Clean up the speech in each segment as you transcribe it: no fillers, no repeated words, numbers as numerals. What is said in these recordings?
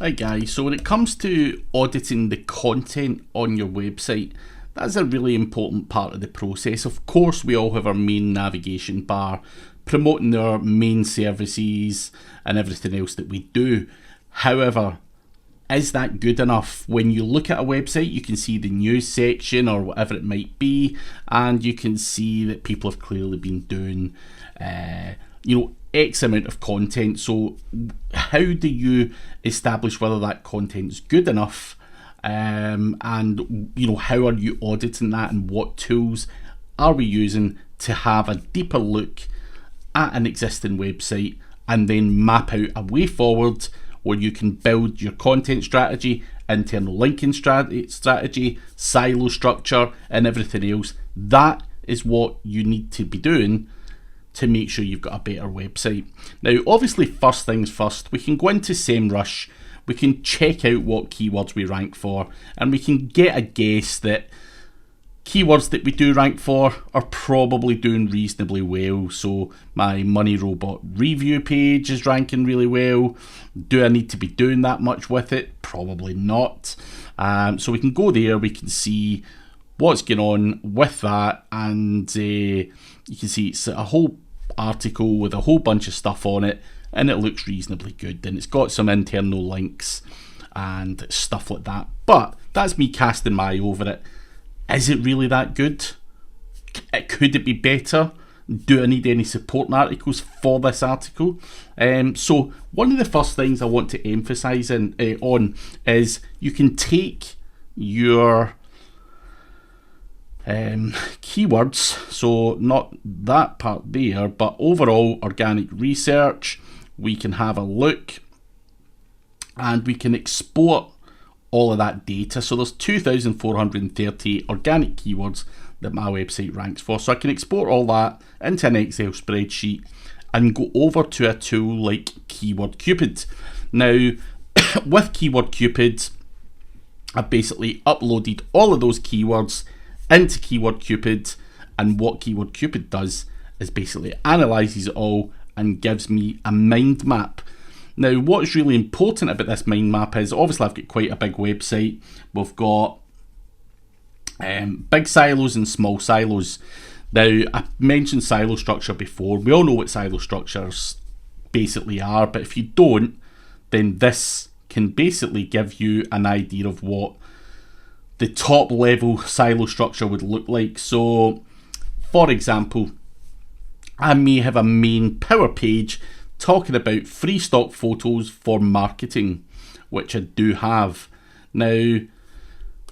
Hi guys, so when it comes to auditing the content on your website, that's a really important part of the process. Of course, we all have our main navigation bar, promoting our main services and everything else that we do. However, is that good enough? When you look at a website, you can see the news section or whatever it might be, and you can see that people have clearly been doing, X amount of content. So how do you establish whether that content is good enough? And how are you auditing that, and what tools are we using to have a deeper look at an existing website and then map out a way forward where you can build your content strategy, internal linking strategy, silo structure, and everything else. That is what you need to be doing to make sure you've got a better website. Now, obviously, first things first, we can go into SEMRush, we can check out what keywords we rank for, and we can get a guess that keywords that we do rank for are probably doing reasonably well. So my Money Robot review page is ranking really well. Do I need to be doing that much with it? Probably not. So we can go there, we can see what's going on with that, and you can see it's a whole article with a whole bunch of stuff on it, and it looks reasonably good, and it's got some internal links and stuff like that. But that's me casting my eye over it. Is it really that good? Could it be better? Do I need any supporting articles for this article? So one of the first things I want to emphasize on is you can take your keywords, so not that part there, but overall organic research. We can have a look and we can export all of that data. So there's 2,430 organic keywords that my website ranks for. So I can export all that into an Excel spreadsheet and go over to a tool like Keyword Cupid. Now, with Keyword Cupid, I've basically uploaded all of those keywords into Keyword Cupid, and what Keyword Cupid does is basically analyzes it all and gives me a mind map. Now, what's really important about this mind map is, obviously I've got quite a big website. We've got big silos and small silos. Now, I mentioned silo structure before. We all know what silo structures basically are, but if you don't, then this can basically give you an idea of what the top level silo structure would look like. So, for example, I may have a main power page talking about free stock photos for marketing, which I do have. Now,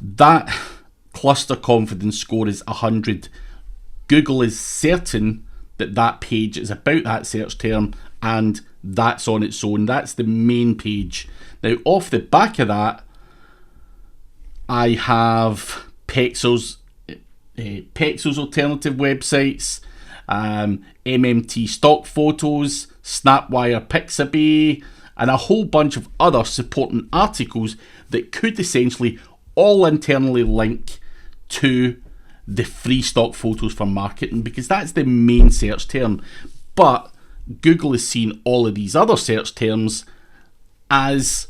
that cluster confidence score is 100. Google is certain that that page is about that search term, and that's on its own. That's the main page. Now, off the back of that, I have Pexel's alternative websites, MMT stock photos, Snapwire Pixabay, and a whole bunch of other supporting articles that could essentially all internally link to the free stock photos for marketing, because that's the main search term. But Google is seeing all of these other search terms as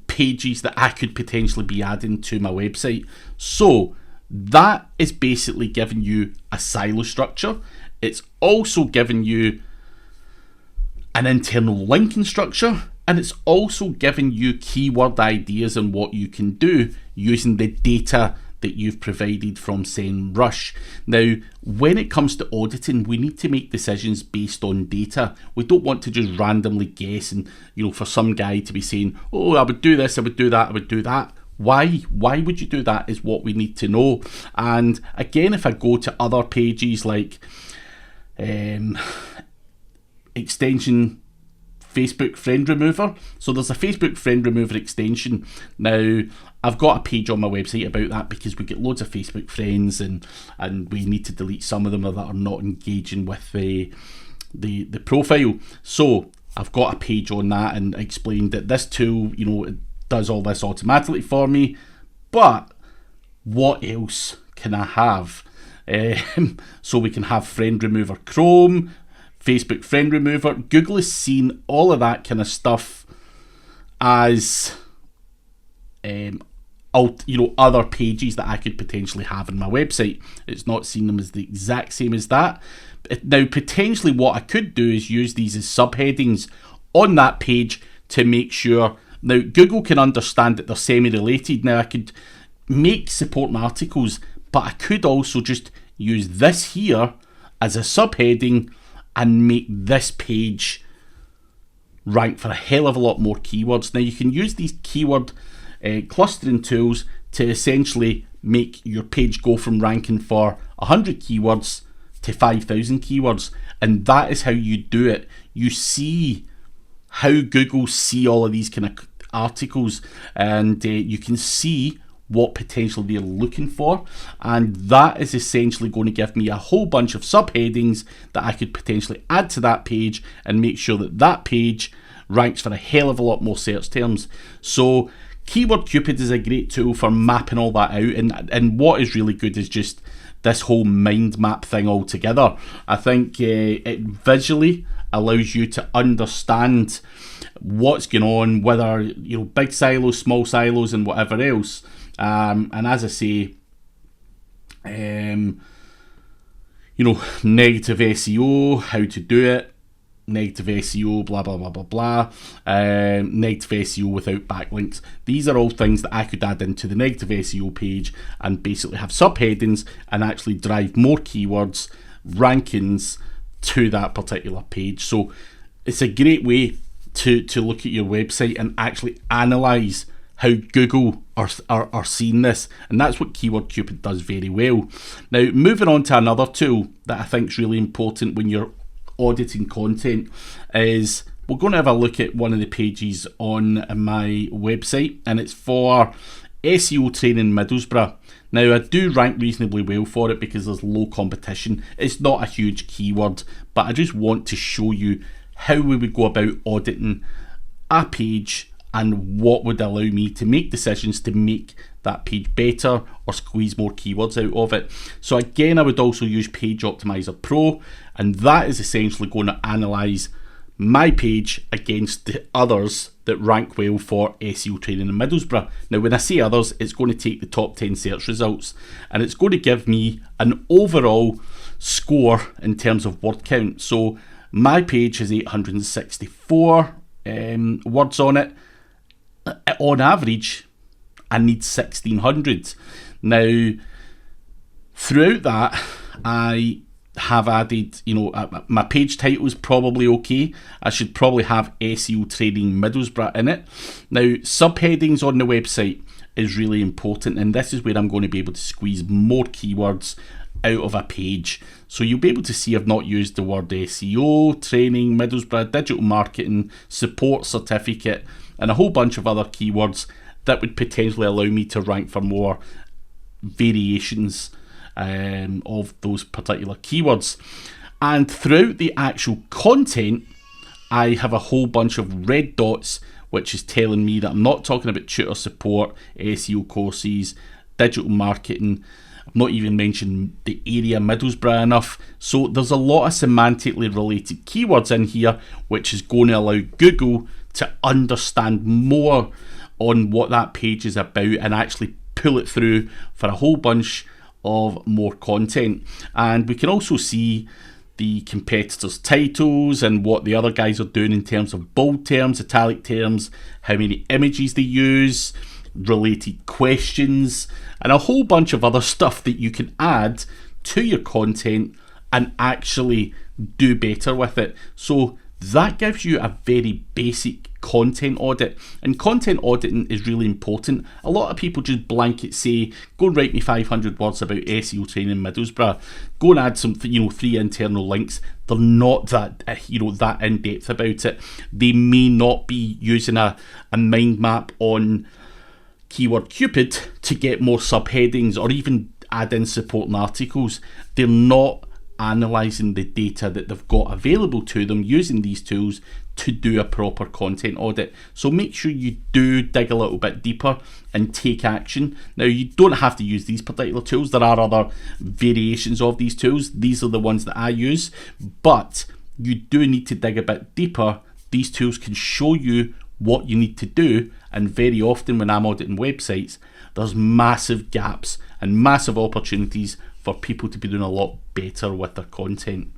pages that I could potentially be adding to my website. So that is basically giving you a silo structure. It's also giving you an internal linking structure, and it's also giving you keyword ideas and what you can do using the data that you've provided from SEMRush. Now, when it comes to auditing, we need to make decisions based on data. We don't want to just randomly guess and, for some guy to be saying, oh, I would do this, I would do that, I would do that. Why would you do that is what we need to know. And again, if I go to other pages like extension Facebook friend remover. So there's a Facebook friend remover extension. Now, I've got a page on my website about that because we get loads of Facebook friends and we need to delete some of them that are not engaging with the profile. So I've got a page on that and explained that this tool, it does all this automatically for me. But what else can I have? So we can have friend remover Chrome, Facebook friend remover. Google has seen all of that kind of stuff as other pages that I could potentially have in my website. It's not seen them as the exact same as that. Now, potentially what I could do is use these as subheadings on that page to make sure. Now, Google can understand that they're semi-related. Now, I could make supporting articles, but I could also just use this here as a subheading and make this page rank for a hell of a lot more keywords. Now, you can use these keyword clustering tools to essentially make your page go from ranking for 100 keywords to 5,000 keywords, and that is how you do it. You see how Google see all of these kind of articles, and you can see what potentially they're looking for, and that is essentially going to give me a whole bunch of subheadings that I could potentially add to that page and make sure that that page ranks for a hell of a lot more search terms. So Keyword Cupid is a great tool for mapping all that out, and what is really good is just this whole mind map thing altogether. I think it visually allows you to understand what's going on, whether big silos, small silos, and whatever else. And as I say, negative SEO, how to do it, negative SEO, blah, blah, blah, blah, blah, negative SEO without backlinks. These are all things that I could add into the negative SEO page and basically have subheadings and actually drive more keywords, rankings to that particular page. So it's a great way to look at your website and actually analyze how Google are seeing this, and that's what Keyword Cupid does very well. Now, moving on to another tool that I think is really important when you're auditing content is we're going to have a look at one of the pages on my website, and it's for SEO training Middlesbrough. Now, I do rank reasonably well for it because there's low competition. It's not a huge keyword, but I just want to show you how we would go about auditing a page and what would allow me to make decisions to make that page better or squeeze more keywords out of it. So again, I would also use Page Optimizer Pro, and that is essentially going to analyze my page against the others that rank well for SEO training in Middlesbrough. Now, when I say others, it's going to take the top 10 search results, and it's going to give me an overall score in terms of word count. So my page has 864 words on it. On average, I need 1,600. Now, throughout that, I have added, my page title is probably okay. I should probably have SEO Training Middlesbrough in it. Now, subheadings on the website is really important, and this is where I'm going to be able to squeeze more keywords out of a page. So you'll be able to see I've not used the word SEO, training, Middlesbrough, digital marketing, support certificate, and a whole bunch of other keywords that would potentially allow me to rank for more variations of those particular keywords. And throughout the actual content, I have a whole bunch of red dots, which is telling me that I'm not talking about tutor support, SEO courses, digital marketing. I've not even mentioned the area Middlesbrough enough. So there's a lot of semantically related keywords in here, which is going to allow Google to understand more on what that page is about and actually pull it through for a whole bunch of more content. And we can also see the competitors' titles and what the other guys are doing in terms of bold terms, italic terms, how many images they use, related questions, and a whole bunch of other stuff that you can add to your content and actually do better with it. So that gives you a very basic content audit, and content auditing is really important. A lot of people just blanket say, go and write me 500 words about SEO training Middlesbrough, go and add some 3 internal links. They're not that that in depth about it. They may not be using a mind map on Keyword Cupid to get more subheadings or even add in supporting articles. They're not analysing the data that they've got available to them using these tools to do a proper content audit. So make sure you do dig a little bit deeper and take action. Now, you don't have to use these particular tools. There are other variations of these tools. These are the ones that I use, but you do need to dig a bit deeper. These tools can show you what you need to do. And very often when I'm auditing websites, there's massive gaps and massive opportunities for people to be doing a lot better with their content.